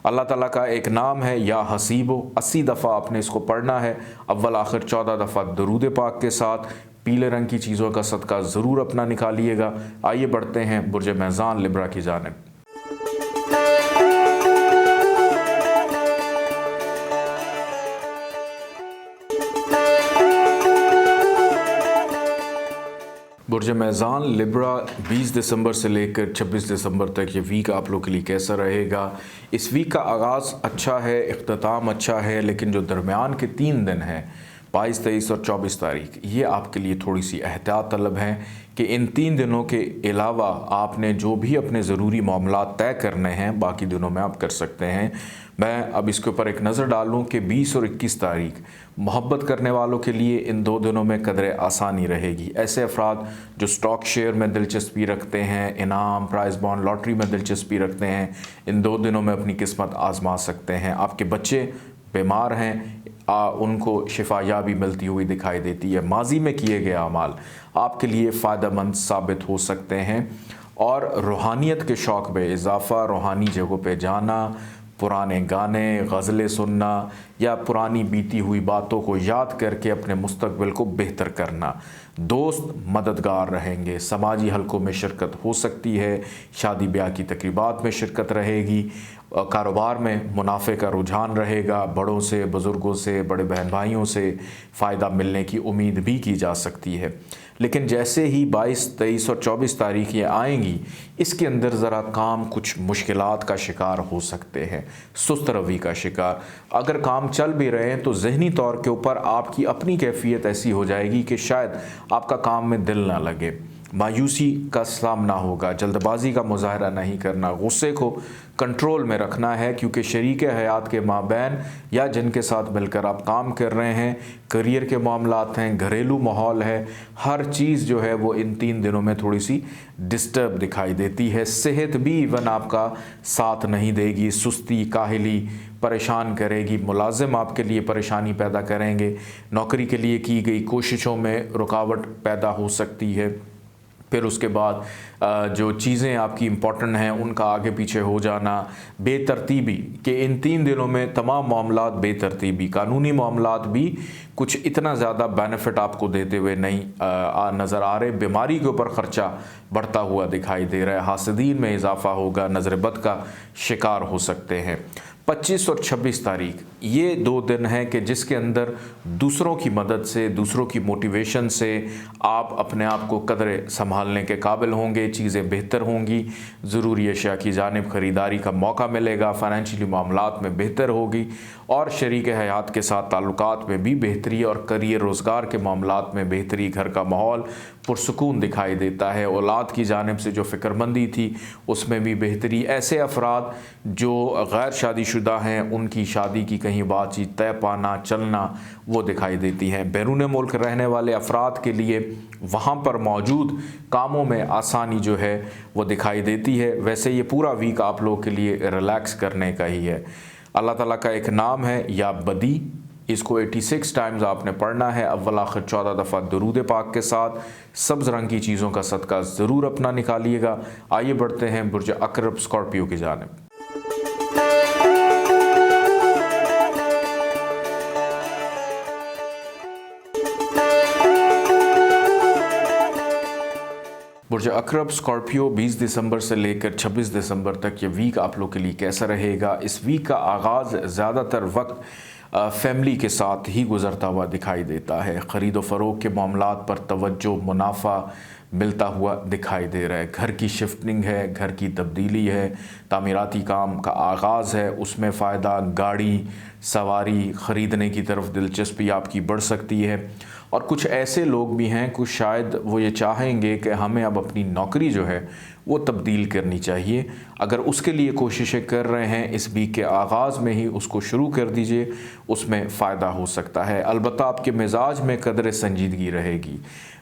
अल्लाह ताला का एक नाम है या हसीबो, 80 दफ़ा आपने इसको पढ़ना है, अव्वल आखिर 14 दफ़ा दरूद पाक के साथ। पीले रंग की चीज़ों का सदका ज़रूर अपना निकालिएगा। आइए बढ़ते हैं बुर्ज मेज़ान लिब्रा की जानिब। बुर्ज मेज़ान लिब्रा 20 दिसंबर से लेकर 26 दिसंबर तक ये वीक आप लोग के लिए कैसा रहेगा। इस वीक का आगाज़ अच्छा है, इख्तिताम अच्छा है, लेकिन जो दरमियान के 3 दिन हैं 22, 23 और 24 तारीख, ये आपके लिए थोड़ी सी एहतियात तलब है कि इन 3 दिनों के अलावा आपने जो भी अपने ज़रूरी मामलात तय करने हैं बाकी दिनों में आप कर सकते हैं। मैं अब इसके ऊपर एक नज़र डालूँ कि 20 और 21 तारीख मोहब्बत करने वालों के लिए इन 2 दिनों में कदरे आसानी रहेगी। ऐसे अफराद जो स्टॉक शेयर में दिलचस्पी रखते हैं, इनाम, प्राइज़ बॉन्ड, लॉटरी में दिलचस्पी रखते हैं, इन 2 दिनों में अपनी किस्मत आजमा सकते हैं। आपके बच्चे बीमार हैं, उनको शिफायाबी मिलती हुई दिखाई देती है। माजी में किए गए अमाल आपके लिए फ़ायदेमंद साबित हो सकते हैं और रूहानियत के शौक़ में इजाफ़ा, रूहानी जगहों पे जाना, पुराने गाने, गज़लें सुनना या पुरानी बीती हुई बातों को याद करके अपने मुस्तक़बिल को बेहतर करना। दोस्त मददगार रहेंगे, समाजी हलकों में शिरकत हो सकती है, शादी ब्याह की तकरीबात में शिरकत रहेगी, कारोबार में मुनाफे का रुझान रहेगा, बड़ों से, बुज़ुर्गों से, बड़े बहन भाइयों से फ़ायदा मिलने की उम्मीद भी की जा सकती है। लेकिन जैसे ही 22, 23 और 24 तारीख ये आएंगी, इसके अंदर ज़रा काम कुछ मुश्किलात का शिकार हो सकते हैं, सुस्त रवि का शिकार। अगर काम चल भी रहे हैं तो ज़हनी तौर के ऊपर आपकी अपनी कैफियत ऐसी हो जाएगी कि शायद आपका काम में दिल ना लगे। मायूसी का सामना होगा। जल्दबाजी का मुजाहरा नहीं करना, गुस्से को कंट्रोल में रखना है, क्योंकि शरीक हयात के माबैन या जिनके साथ मिलकर आप काम कर रहे हैं, करियर के मामलात हैं, घरेलू माहौल है, हर चीज़ जो है वो इन 3 दिनों में थोड़ी सी डिस्टर्ब दिखाई देती है। सेहत भी इवन आपका साथ नहीं देगी, सुस्ती, काहली परेशान करेगी, मुलाजिम आपके लिए परेशानी पैदा करेंगे, नौकरी के लिए की गई कोशिशों में रुकावट पैदा हो सकती है। फिर उसके बाद जो चीज़ें आपकी इम्पॉर्टेंट हैं उनका आगे पीछे हो जाना, बेतरतीबी के इन 3 दिनों में तमाम मामलात बेतरतीबी, कानूनी मामलात भी कुछ इतना ज़्यादा बेनिफिट आपको देते हुए नहीं नज़र आ रहे। बीमारी के ऊपर ख़र्चा बढ़ता हुआ दिखाई दे रहा है, हासिदीन में इजाफा होगा, नज़र बद का शिकार हो सकते हैं। 25 और 26 तारीख ये 2 दिन हैं कि जिसके अंदर दूसरों की मदद से, दूसरों की मोटिवेशन से आप अपने आप को कदरे संभालने के काबिल होंगे, चीज़ें बेहतर होंगी, ज़रूरी अशिया की जानिब ख़रीदारी का मौका मिलेगा, फ़ाइनेंशियली मामलात में बेहतर होगी और शरीक हयात के साथ ताल्लुकात में भी बेहतरी और करियर रोज़गार के मामलात में बेहतरी, घर का माहौल पुरसुकून दिखाई देता है। औलाद की जानिब से जो फ़िक्रमंदी थी उसमें भी बेहतरी। ऐसे अफराद जो गैर शादीशुदा हैं उनकी शादी की कहीं बातचीत तय पाना, चलना वो दिखाई देती हैं। बैरून मुल्क रहने वाले अफराद के लिए वहाँ पर मौजूद कामों में आसानी जो है वो दिखाई देती है। वैसे ये पूरा वीक आप लोगों के लिए रिलैक्स करने का ही है। अल्लाह ताला का एक नाम है या बदी, इसको 86 टाइम्स आपने पढ़ना है, अव्वल आखिर 14 दफ़ा दुरूद पाक के साथ। सब्ज़ रंग की चीज़ों का सदका ज़रूर अपना निकालिएगा। आइए बढ़ते हैं बुर्ज अकरब स्कॉर्पियो की जानिब। बुर्ज अकरब स्कॉर्पियो 20 दिसंबर से लेकर 26 दिसंबर तक ये वीक आप लोग के लिए कैसा रहेगा। इस वीक का आगाज़ ज़्यादातर वक्त फैमिली के साथ ही गुज़रता हुआ दिखाई देता है। ख़रीद व फ़रोग़ के मामलात पर तवज्जो, मुनाफा मिलता हुआ दिखाई दे रहा है। घर की शिफ्टिंग है, घर की तब्दीली है, तामीराती काम का आगाज़ है, उसमें फ़ायदा, गाड़ी सवारी ख़रीदने की तरफ दिलचस्पी आपकी बढ़ सकती है। और कुछ ऐसे लोग भी हैं, कुछ शायद वो ये चाहेंगे कि हमें अब अपनी नौकरी जो है वो तब्दील करनी चाहिए। अगर उसके लिए कोशिशें कर रहे हैं, इस वीक के आगाज़ में ही उसको शुरू कर दीजिए, उसमें फ़ायदा हो सकता है। अलबत्ता आपके मिजाज में कदर संजीदगी रहेगी,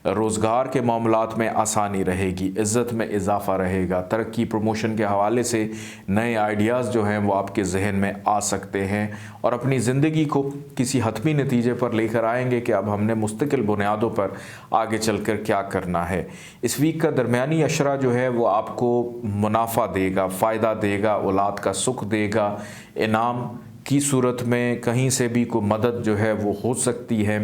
रोज़गार के मामलात में आसानी रहेगी, इज़्ज़त में इजाफ़ा रहेगा, तरक्की प्रमोशन के हवाले से नए आइडियाज़ जो हैं वो आपके जहन में आ सकते हैं और अपनी ज़िंदगी को किसी हतमी नतीजे पर लेकर आएंगे कि अब हमने मुस्तकिल बुनियादों पर आगे चलकर क्या करना है। इस वीक का दरमियानी अशरा जो है वो आपको मुनाफा देगा, फ़ायदा देगा, औलाद का सुख देगा, इनाम की सूरत में कहीं से भी कोई मदद जो है वो हो सकती है।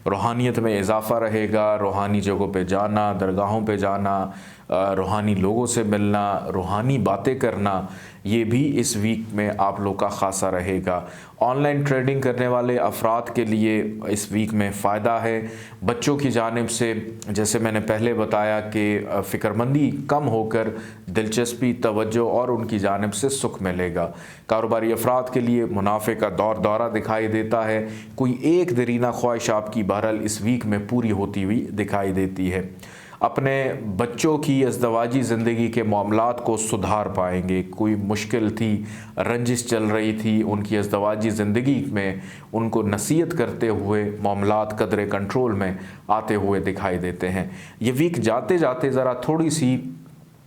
रूहानियत में इजाफ़ा रहेगा, रूहानी जगहों पे जाना, दरगाहों पे जाना, रूहानी लोगों से मिलना, रूहानी बातें करना, ये भी इस वीक में आप लोग का ख़ासा रहेगा। ऑनलाइन ट्रेडिंग करने वाले अफराद के लिए इस वीक में फ़ायदा है। बच्चों की जानिब से जैसे मैंने पहले बताया कि फ़िक्रमंदी कम होकर दिलचस्पी, तवज्जो और उनकी जानिब से सुख मिलेगा। कारोबारी अफराद के लिए मुनाफे का दौरा दिखाई देता है। कोई एक दरीना ख्वाहिश आपकी बहरहाल इस वीक में पूरी होती हुई दिखाई देती है। अपने बच्चों की अज़दवाजी ज़िंदगी के मामलात को सुधार पाएंगे। कोई मुश्किल थी, रंजिश चल रही थी उनकी अज़दवाजी ज़िंदगी में, उनको नसीहत करते हुए मामलात कदरे कंट्रोल में आते हुए दिखाई देते हैं। ये वीक जाते जाते ज़रा थोड़ी सी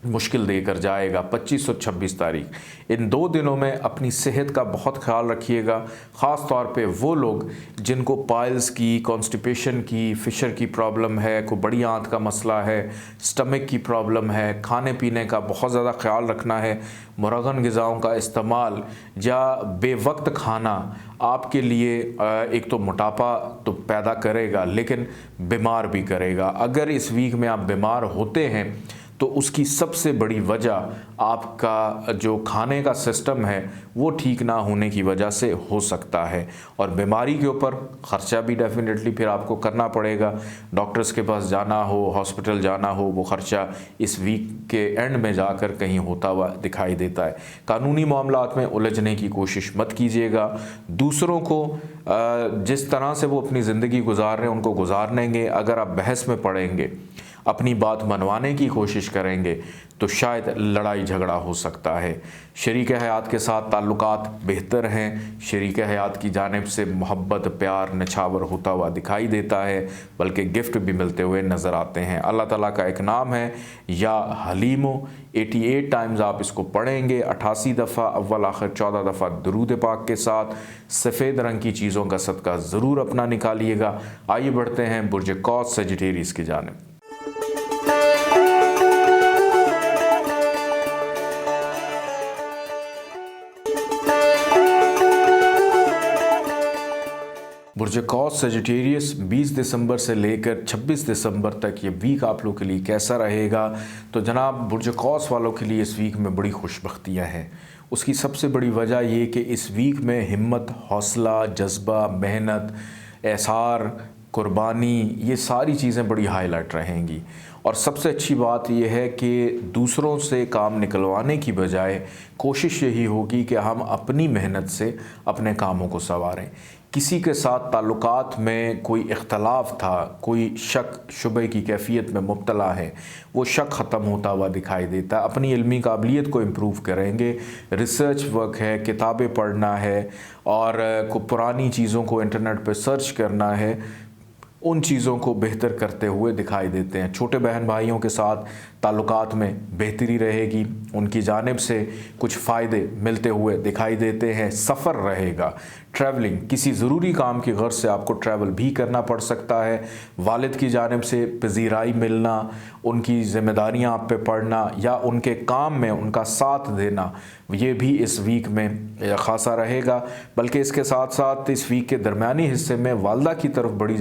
मुश्किल देकर जाएगा। 25 और 26 तारीख इन 2 दिनों में अपनी सेहत का बहुत ख्याल रखिएगा। ख़ास तौर पे वो लोग जिनको पाइल्स की, कॉन्स्टिपेशन की, फिशर की प्रॉब्लम है, कोई बड़ी आंत का मसला है, स्टमक की प्रॉब्लम है, खाने पीने का बहुत ज़्यादा ख्याल रखना है। मुरगन ग़िज़ाओं का इस्तेमाल या बेवक्त खाना आपके लिए एक तो मोटापा तो पैदा करेगा लेकिन बीमार भी करेगा। अगर इस वीक में आप बीमार होते हैं तो उसकी सबसे बड़ी वजह आपका जो खाने का सिस्टम है वो ठीक ना होने की वजह से हो सकता है। और बीमारी के ऊपर ख़र्चा भी डेफिनेटली फिर आपको करना पड़ेगा। डॉक्टर्स के पास जाना हो, हॉस्पिटल जाना हो, वो ख़र्चा इस वीक के एंड में जाकर कहीं होता हुआ दिखाई देता है। कानूनी मामलात में उलझने की कोशिश मत कीजिएगा। दूसरों को जिस तरह से वो अपनी ज़िंदगी गुजार रहे हैं उनको गुजारनेंगे। अगर आप बहस में पड़ेंगे, अपनी बात मनवाने की कोशिश करेंगे तो शायद लड़ाई झगड़ा हो सकता है। शरीक हयात के साथ ताल्लुकात बेहतर हैं। शरीक हयात की जानिब से मोहब्बत प्यार नछावर होता हुआ दिखाई देता है, बल्कि गिफ्ट भी मिलते हुए नज़र आते हैं। अल्लाह ताला का एक नाम है या हलीमो। 88 टाइम्स आप इसको पढ़ेंगे, 88 दफ़ा अव्वल आखिर 14 दफ़ा दुरूद पाक के साथ। सफ़ेद रंग की चीज़ों का सदका ज़रूर अपना निकालिएगा। आइए बढ़ते हैं बुर्ज कौस सजिटेरियस की जानिब। बुर्ज कौस सजिटेरियस 20 दिसंबर से लेकर 26 दिसंबर तक ये वीक आप लोग के लिए कैसा रहेगा? तो जनाब बुर्ज कौस वालों के लिए इस वीक में बड़ी खुशबख्तियाँ हैं। उसकी सबसे बड़ी वजह ये कि इस वीक में हिम्मत, हौसला, जज्बा, मेहनत, एसार, कुर्बानी, ये सारी चीज़ें बड़ी हाईलाइट रहेंगी। और सबसे अच्छी बात यह है कि दूसरों से काम निकलवाने की बजाय कोशिश यही होगी कि हम अपनी मेहनत से अपने कामों को संवारें। किसी के साथ ताल्लुकात में कोई इख्तलाफ था, कोई शक शुबे की कैफियत में मुब्तला है, वो शक ख़त्म होता हुआ दिखाई देता है। अपनी इल्मी काबिलियत को इम्प्रूव करेंगे, रिसर्च वर्क है, किताबें पढ़ना है और पुरानी चीज़ों को इंटरनेट पर सर्च करना है, उन चीज़ों को बेहतर करते हुए दिखाई देते हैं। छोटे बहन भाइयों के साथ ताल्लुकात में बेहतरी रहेगी, उनकी जानिब से कुछ फ़ायदे मिलते हुए दिखाई देते हैं। सफ़र रहेगा, ट्रैवलिंग, किसी ज़रूरी काम की गर्ज से आपको ट्रैवल भी करना पड़ सकता है। वालिद की जानिब से पजीराई मिलना, उनकी ज़िम्मेदारियाँ आप पे पड़ना या उनके काम में उनका साथ देना, ये भी इस वीक में ख़ासा रहेगा। बल्कि इसके साथ साथ इस वीक के दरमियानी हिस्से में वालदा की तरफ बड़ी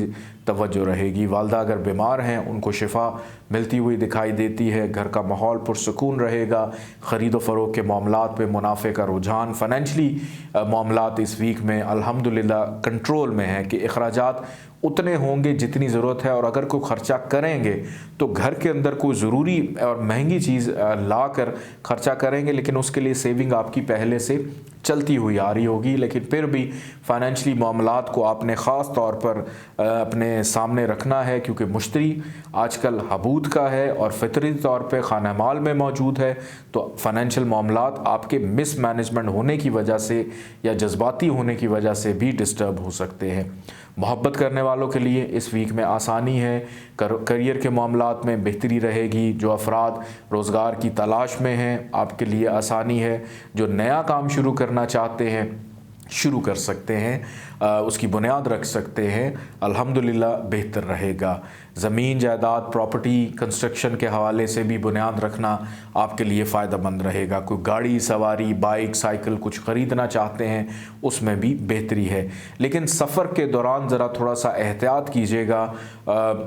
तवज्जो रहेगी। वालदा अगर बीमार हैं उनको शिफा मिलती हुई दिखाई देती है। घर का माहौल पुरसकून रहेगा। ख़रीदो फ़रोख्त के मामलात पे मुनाफे का रुझान, फ़ाइनेंशली मामलात इस वीक में अल्हम्दुलिल्लाह कंट्रोल में है कि अखराजात उतने होंगे जितनी ज़रूरत है। और अगर कोई ख़र्चा करेंगे तो घर के अंदर कोई ज़रूरी और महंगी चीज़ ला कर ख़र्चा करेंगे, लेकिन उसके लिए सेविंग आपकी पहले से चलती हुई आ रही होगी। लेकिन फिर भी फ़ाइनेंशली मामलात को आपने ख़ास तौर पर अपने सामने रखना है, क्योंकि मुश्तरी आजकल हबूद का है और फितरी तौर पर खाना माल में मौजूद है। तो फ़ाइनेंशियल मामलात आपके मिस मैनेजमेंट होने की वजह से या जज्बाती होने की वजह से भी डिस्टर्ब हो सकते हैं। मोहब्बत करने वालों के लिए इस वीक में आसानी है। करियर के मामलात में बेहतरी रहेगी। जो अफराद रोज़गार की तलाश में हैं, आपके लिए आसानी है। जो नया काम शुरू करना चाहते हैं शुरू कर सकते हैं, उसकी बुनियाद रख सकते हैं। अल्हम्दुलिल्लाह बेहतर रहेगा। ज़मीन जायदाद प्रॉपर्टी कंस्ट्रक्शन के हवाले से भी बुनियाद रखना आपके लिए फ़ायदेमंद रहेगा। कोई गाड़ी सवारी, बाइक, साइकिल कुछ ख़रीदना चाहते हैं, उसमें भी बेहतरी है। लेकिन सफ़र के दौरान ज़रा थोड़ा सा एहतियात कीजिएगा।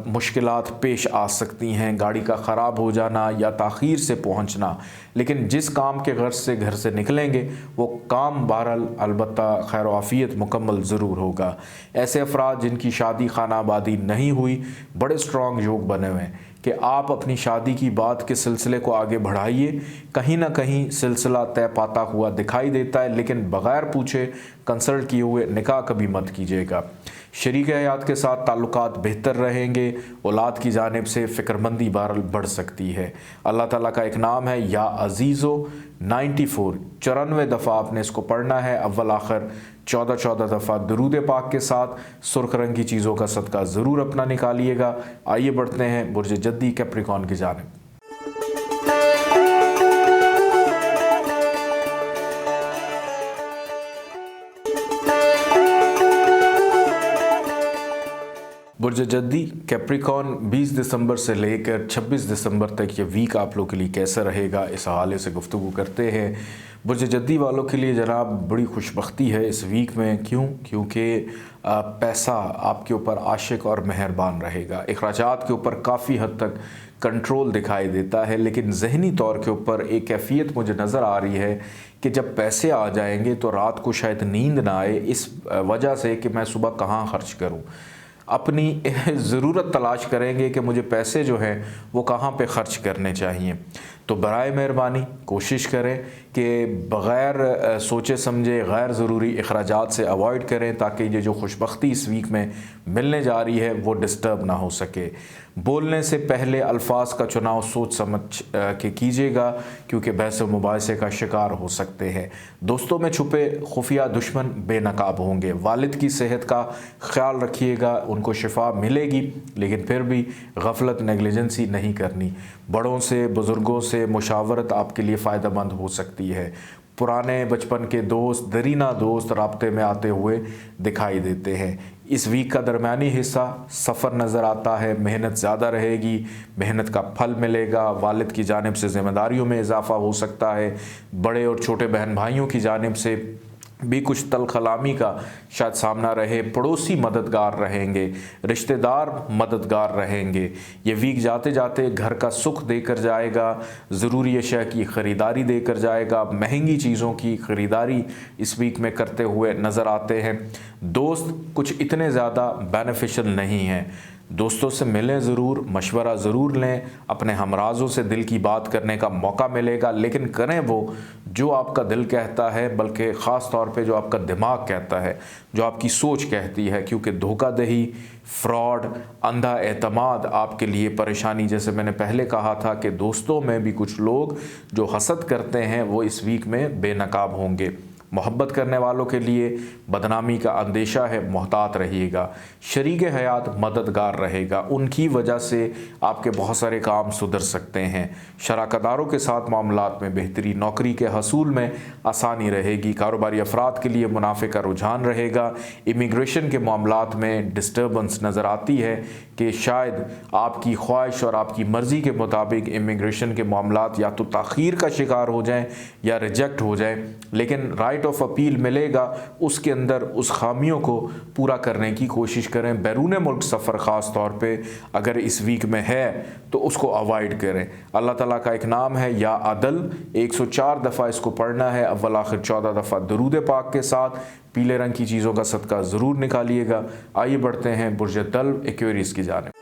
मुश्किलात पेश आ सकती हैं, गाड़ी का ख़राब हो जाना या ताख़ीर से पहुँचना। लेकिन जिस काम के गर्ज से घर से निकलेंगे वो काम बहरहाल अलबत्ता खैर आफ़ियत मुकम्मल ज़रूर होगा। ऐसे अफराद जिनकी शादी खानाबादी नहीं हुई, बड़े स्ट्रॉन्ग योग बने हुए हैं कि आप अपनी शादी की बात के सिलसिले को आगे बढ़ाइए। कहीं ना कहीं सिलसिला तय पाता हुआ दिखाई देता है, लेकिन बग़ैर पूछे कंसल्ट किए हुए निकाह कभी मत कीजिएगा। शरीक हयात के साथ ताल्लुकात बेहतर रहेंगे। औलाद की जानिब से फ़िक्रमंदी बहरहाल बढ़ सकती है। अल्लाह ताला का एक नाम है या अज़ीज़ो 94 दफ़ा आपने इसको पढ़ना है। अव्वल आखिर 14 दफ़ा दुरूद पाक के साथ सुर्ख रंग की चीज़ों का सदका ज़रूर अपना निकालिएगा। आइए बढ़ते हैं बुर्ज जद्दी कैप्रिकॉर्न की जानिब। बुर्ज जद्दी कैप्रिकॉर्न 20 दिसंबर से लेकर 26 दिसंबर तक ये वीक आप लोग के लिए कैसा रहेगा, इस हवाले से गुफ्तगू करते हैं। बुर्ज जद्दी वालों के लिए जनाब बड़ी खुशबख्ती है इस वीक में। क्यों? क्योंकि पैसा आपके ऊपर आशिक और मेहरबान रहेगा। अखराजात के ऊपर काफ़ी हद तक कंट्रोल दिखाई देता है, लेकिन जहनी तौर के ऊपर एक कैफियत मुझे नज़र आ रही है कि जब पैसे आ जाएंगे तो रात को शायद नींद ना आए, इस वजह से कि मैं सुबह कहाँ खर्च करूँ। अपनी ज़रूरत तलाश करेंगे कि मुझे पैसे जो हैं वो कहाँ पे ख़र्च करने चाहिए। तो बराए मेहरबानी कोशिश करें कि बग़ैर सोचे समझे गैर ज़रूरी अखराजात से अवॉइड करें, ताकि ये जो खुशबख्ती इस वीक में मिलने जा रही है वो डिस्टर्ब ना हो सके। बोलने से पहले अल्फाज का चुनाव सोच समझ के कीजिएगा, क्योंकि बहस व मुबाहिसे का शिकार हो सकते हैं। दोस्तों में छुपे खुफिया दुश्मन बेनकाब होंगे। वालिद की सेहत का ख्याल रखिएगा, उनको शिफा मिलेगी, लेकिन फिर भी गफलत नेगलिजेंसी नहीं करनी। बड़ों से बुज़ुर्गों से मुशावरत आपके लिए फ़ायदेमंद हो सकती है। पुराने बचपन के दोस्त, दरीना दोस्त राब्ते में आते हुए दिखाई देते हैं। इस वीक का दरमियानी हिस्सा सफ़र नज़र आता है। मेहनत ज़्यादा रहेगी, मेहनत का फल मिलेगा। वालिद की जानिब से ज़िम्मेदारियों में इजाफ़ा हो सकता है। बड़े और छोटे बहन भाइयों की जानिब से भी कुछ तलखलामी का शायद सामना रहे। पड़ोसी मददगार रहेंगे, रिश्तेदार मददगार रहेंगे। ये वीक जाते जाते घर का सुख देकर जाएगा, ज़रूरी अशिया की ख़रीदारी देकर जाएगा। महंगी चीज़ों की ख़रीदारी इस वीक में करते हुए नज़र आते हैं। दोस्त कुछ इतने ज़्यादा बेनिफिशियल नहीं हैं। दोस्तों से मिलें ज़रूर, मशवरा ज़रूर लें, अपने हमराज़ों से दिल की बात करने का मौका मिलेगा, लेकिन करें वो जो आपका दिल कहता है, बल्कि ख़ास तौर पे जो आपका दिमाग कहता है, जो आपकी सोच कहती है। क्योंकि धोखाधड़ी, फ्रॉड, अंधा एतमाद आपके लिए परेशानी, जैसे मैंने पहले कहा था कि दोस्तों में भी कुछ लोग जो हसद करते हैं वो इस वीक में बेनकाब होंगे। मोहब्बत करने वालों के लिए बदनामी का अंदेशा है, मोहतात रहिएगा। शरीक हयात मददगार रहेगा, उनकी वजह से आपके बहुत सारे काम सुधर सकते हैं। शराकतदारों के साथ मामलात में बेहतरी, नौकरी के हसूल में आसानी रहेगी। कारोबारी अफराद के लिए मुनाफे का रुझान रहेगा। इमिग्रेशन के मामलात में डिस्टर्बेंस नज़र आती है कि शायद आपकी ख्वाहिश और आपकी मर्ज़ी के मुताबिक इमिग्रेशन के मामलात या तो ताख़ीर का शिकार हो जाएं या रिजेक्ट हो जाएं, लेकिन राइट ऑफ अपील मिलेगा, उसके अंदर उस खामियों को पूरा करने की कोशिश करें। बैरून मुल्क सफ़र ख़ास तौर पे अगर इस वीक में है तो उसको अवॉइड करें। अल्लाह ताला का एक नाम है या अदल, 104 दफ़ा इसको पढ़ना है, अव्वल आखिर 14 दफ़ा दरूद पाक के साथ। पीले रंग की चीज़ों का सदका ज़रूर निकालिएगा। आइए बढ़ते हैं बुर्ज दल्व एक्वेरियस की जानिब।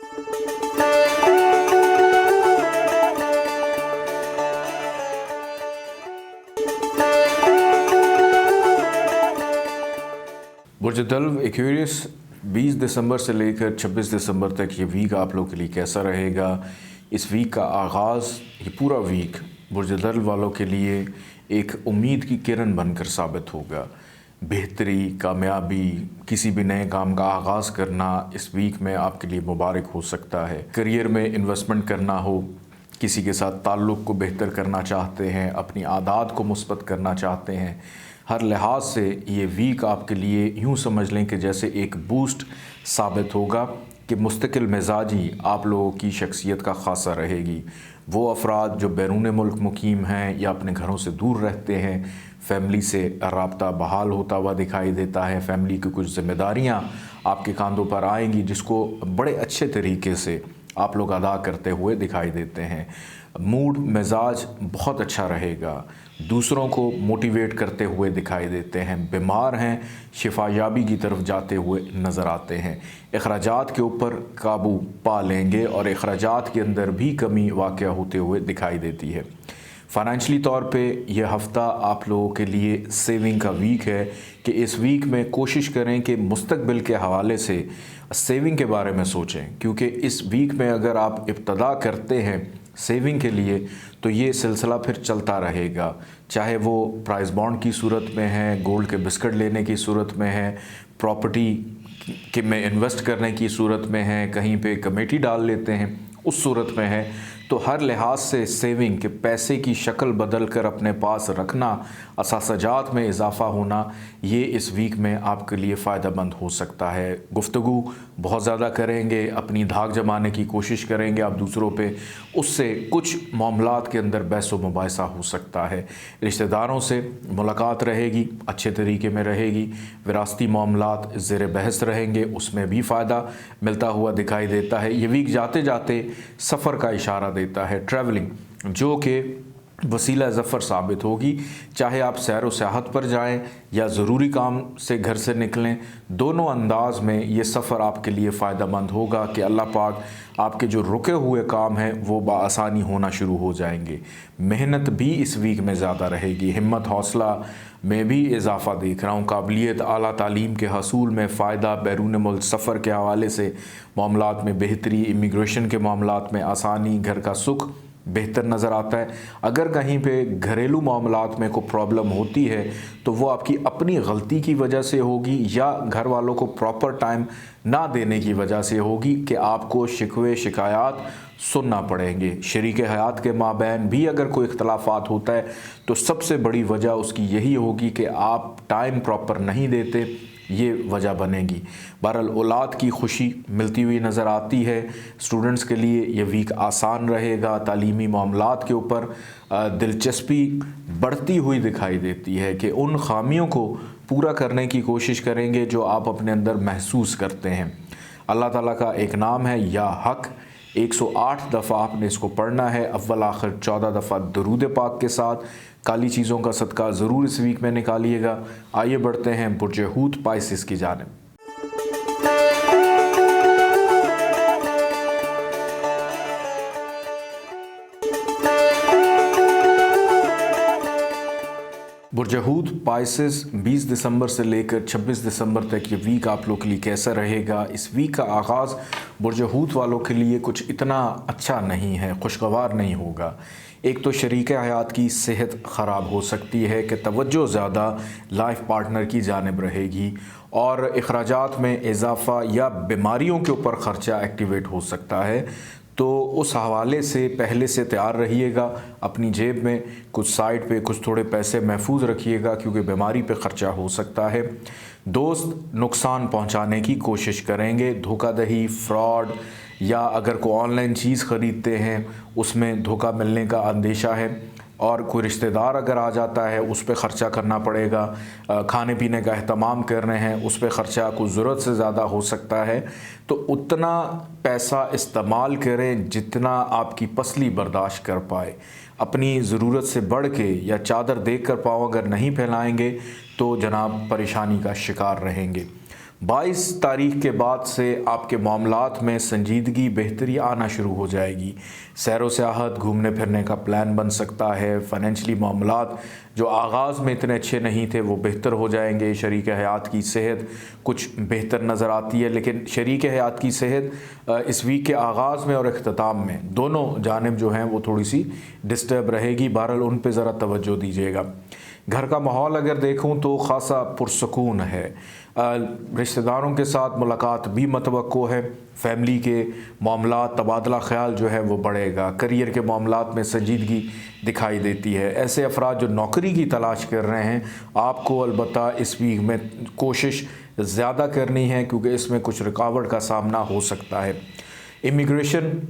बुर्ज दल्व एक्वेरियस 20 दिसंबर से लेकर 26 दिसंबर तक ये वीक आप लोग के लिए कैसा रहेगा। इस वीक का आगाज़, ये पूरा वीक बुर्ज दल्व वालों के लिए एक उम्मीद की किरण बनकर साबित होगा। बेहतरी, कामयाबी, किसी भी नए काम का आगाज़ करना इस वीक में आपके लिए मुबारक हो सकता है। करियर में इन्वेस्टमेंट करना हो, किसी के साथ ताल्लुक़ को बेहतर करना चाहते हैं, अपनी आदत को मुस्बत करना चाहते हैं, हर लिहाज से ये वीक आपके लिए यूँ समझ लें कि जैसे एक बूस्ट साबित होगा कि मुस्तकिल मिजाजी आप लोगों की शख्सियत का खासा रहेगी। वो अफराद जो बैरून मुल्क मुकीम हैं या अपने घरों से दूर रहते हैं, फैमिली से राब्ता बहाल होता हुआ दिखाई देता है। फैमिली की कुछ ज़िम्मेदारियाँ आपके कांधों पर आएंगी, जिसको बड़े अच्छे तरीके से आप लोग अदा करते हुए दिखाई देते हैं। मूड मिजाज बहुत अच्छा रहेगा, दूसरों को मोटिवेट करते हुए दिखाई देते हैं। बीमार हैं, शिफायाबी की तरफ जाते हुए नज़र आते हैं। अखराजात के ऊपर काबू पा लेंगे और अखराजात के अंदर भी कमी वाक़या होते हुए दिखाई देती है। फ़ाइनेंशली तौर पे यह हफ़्ता आप लोगों के लिए सेविंग का वीक है कि इस वीक में कोशिश करें कि मुस्तकबिल के हवाले से सेविंग के बारे में सोचें, क्योंकि इस वीक में अगर आप इब्तदा करते हैं सेविंग के लिए तो ये सिलसिला फिर चलता रहेगा। चाहे वो प्राइस बॉन्ड की सूरत में है, गोल्ड के बिस्किट लेने की सूरत में है, प्रॉपर्टी के में इन्वेस्ट करने की सूरत में है, कहीं पे कमेटी डाल लेते हैं उस सूरत में है, तो हर लिहाज से सेविंग के पैसे की शक्ल बदल कर अपने पास रखना, असासजात में इजाफ़ा होना, ये इस वीक में आपके लिए फ़ायदेमंद हो सकता है। गुफ्तगू बहुत ज़्यादा करेंगे, अपनी धाक जमाने की कोशिश करेंगे आप दूसरों पे, उससे कुछ मामलात के अंदर बहस व मुबाहिसा हो सकता है। रिश्तेदारों से मुलाकात रहेगी, अच्छे तरीके में रहेगी। विरासती मामलात ज़ेर बहस रहेंगे, उसमें भी फ़ायदा मिलता हुआ दिखाई देता है। ये वीक जाते जाते सफ़र का इशारा देता है, ट्रैवलिंग, जो कि वसीला ज़फ़र साबित होगी। चाहे आप सैर व सियाहत पर जाएं या ज़रूरी काम से घर से निकलें, दोनों अंदाज में ये सफ़र आपके लिए फ़ायदेमंद होगा कि अल्लाह पाक आपके जो रुके हुए काम हैं वो बआसानी होना शुरू हो जाएंगे। मेहनत भी इस वीक में ज़्यादा रहेगी। हिम्मत हौसला में भी इजाफ़ा देख रहा हूँ। काबिलियत, आला तालीम के हसूल में फ़ायदा, बैरून मुल्क सफ़र के हवाले से मामलात में बेहतरी, इमिग्रेशन के मामलात में आसानी, घर का सुख बेहतर नज़र आता है। अगर कहीं पे घरेलू मामलात में कोई प्रॉब्लम होती है तो वो आपकी अपनी गलती की वजह से होगी या घर वालों को प्रॉपर टाइम ना देने की वजह से होगी कि आपको शिकवे शिकायत सुनना पड़ेंगे। शरीक हयात के माबैन भी अगर कोई इख्तलाफात होता है तो सबसे बड़ी वजह उसकी यही होगी कि आप टाइम प्रॉपर नहीं देते, ये वजह बनेगी। बहरहाल औलाद की खुशी मिलती हुई नज़र आती है। स्टूडेंट्स के लिए ये वीक आसान रहेगा। तालीमी मामलात के ऊपर दिलचस्पी बढ़ती हुई दिखाई देती है कि उन खामियों को पूरा करने की कोशिश करेंगे जो आप अपने अंदर महसूस करते हैं। अल्लाह ताला का एक नाम है या हक, 108 दफ़ा आपने इसको पढ़ना है, अव्वल आखिर 14 दफ़ा दरूद पाक के साथ। काली चीज़ों का सदका ज़रूर इस वीक में निकालिएगा। आइए बढ़ते हैं बुर्ज हूत पाइसिस की जानिब। बुर्ज हूत पाइसिस 20 दिसंबर से लेकर 26 दिसंबर तक ये वीक आप लोग के लिए कैसा रहेगा। इस वीक का आगाज़ बुर्ज हूत वालों के लिए कुछ इतना अच्छा नहीं है, खुशगवार नहीं होगा। एक तो शरीक हयात की सेहत ख़राब हो सकती है कि तवज्जो ज़्यादा लाइफ पार्टनर की जानिब रहेगी और अखराजात में इजाफ़ा या बीमारियों के ऊपर ख़र्चा एक्टिवेट हो सकता है। तो उस हवाले से पहले से तैयार रहिएगा। अपनी जेब में कुछ साइड पे कुछ थोड़े पैसे महफूज रखिएगा क्योंकि बीमारी पे ख़र्चा हो सकता है। दोस्त नुकसान पहुंचाने की कोशिश करेंगे। धोखाधड़ी, फ्रॉड या अगर कोई ऑनलाइन चीज़ ख़रीदते हैं उसमें धोखा मिलने का अंदेशा है और कोई रिश्तेदार अगर आ जाता है उस पर ख़र्चा करना पड़ेगा। खाने पीने का अहतमाम कर रहे हैं उस पर ख़र्चा कुछ ज़रूरत से ज़्यादा हो सकता है। तो उतना पैसा इस्तेमाल करें जितना आपकी पसली बर्दाश्त कर पाए। अपनी ज़रूरत से बढ़ के या चादर देख कर पाँव अगर नहीं फैलाएंगे तो जनाब परेशानी का शिकार रहेंगे। 22 तारीख के बाद से आपके मामलात में संजीदगी, बेहतरी आना शुरू हो जाएगी। सैर व सियाहत, घूमने फिरने का प्लान बन सकता है। फ़ाइनेंशली मामलात जो आगाज़ में इतने अच्छे नहीं थे वो बेहतर हो जाएंगे। शरीक हयात की सेहत कुछ बेहतर नज़र आती है, लेकिन शरीक हयात की सेहत इस वीक के आगाज़ में और अख्ताम में दोनों जानिब जो हैं वो थोड़ी सी डिस्टर्ब रहेगी। बहरहाल उन पर ज़रा तवज्जो दीजिएगा। घर का माहौल अगर देखूं तो ख़ासा पुरसकून है। रिश्तेदारों के साथ मुलाकात भी मतवक्को है। फैमिली के मामलात, तबादला ख्याल जो है वो बढ़ेगा। करियर के मामलात में संजीदगी दिखाई देती है। ऐसे अफराद जो नौकरी की तलाश कर रहे हैं आपको अलबत्ता इस वीक में कोशिश ज़्यादा करनी है क्योंकि इसमें कुछ रुकावट का सामना हो सकता है। इमिग्रेशन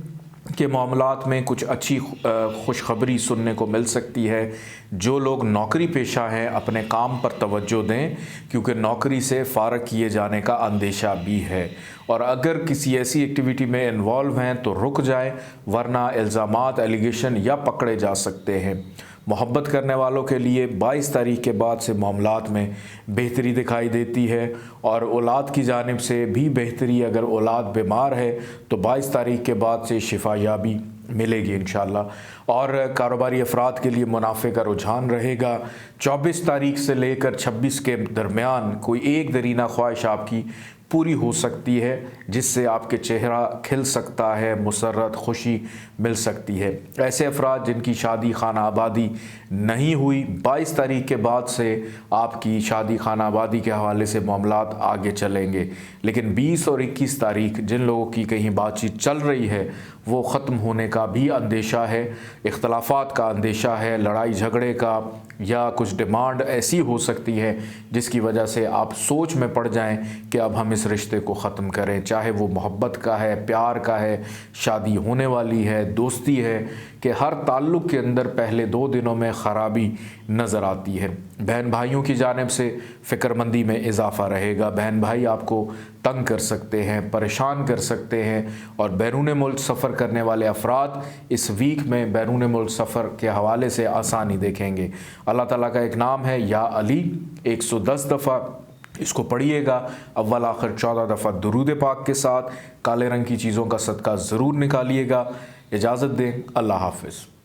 के मामलात में कुछ अच्छी खुशखबरी सुनने को मिल सकती है। जो लोग नौकरी पेशा हैं अपने काम पर तवज्जो दें क्योंकि नौकरी से फ़ारग किए जाने का अंदेशा भी है और अगर किसी ऐसी एक्टिविटी में इन्वॉल्व हैं तो रुक जाएं वरना इल्ज़ामात, एलिगेशन या पकड़े जा सकते हैं। मोहब्बत करने वालों के लिए 22 तारीख के बाद से मामलात में बेहतरी दिखाई देती है और औलाद की जानिब से भी बेहतरी। अगर औलाद बीमार है तो 22 तारीख के बाद से शिफायाबी मिलेगी इंशाअल्लाह। और कारोबारी अफराद के लिए मुनाफे का रुझान रहेगा। 24 तारीख से लेकर 26 के दरमियान कोई एक दरीना ख्वाहिश आपकी पूरी हो सकती है जिससे आपके चेहरा खिल सकता है, मुसर्रत, खुशी मिल सकती है। ऐसे अफराद जिनकी शादी खाना आबादी नहीं हुई 22 तारीख के बाद से आपकी शादी खाना आबादी के हवाले से मामलात आगे चलेंगे। लेकिन 20 और 21 तारीख जिन लोगों की कहीं बातचीत चल रही है वो ख़त्म होने का भी अंदेशा है, इख्तलाफात का अंदेशा है, लड़ाई झगड़े का या कुछ डिमांड ऐसी हो सकती है जिसकी वजह से आप सोच में पड़ जाएं कि अब हम इस रिश्ते को ख़त्म करें, चाहे वो मोहब्बत का है, प्यार का है, शादी होने वाली है, दोस्ती है, कि हर ताल्लुक़ के अंदर पहले 2 दिनों में ख़राबी नज़र आती है। बहन भाइयों की जानिब से फ़िक्रमंदी में इजाफ़ा रहेगा। बहन भाई आपको तंग कर सकते हैं, परेशान कर सकते हैं, और बैरून मुल्क सफ़र करने वाले अफराद इस वीक में बैरून मुल्क सफ़र के हवाले से आसानी देखेंगे। अल्लाह ताला का एक नाम है या अली, 110 दफ़ा इसको पढ़िएगा, अव्वल आखिर 14 दफ़ा दुरूद पाक के साथ। काले रंग की चीज़ों का सदका ज़रूर निकालिएगा। इजाज़त दें, अल्लाह हाफ़िज़।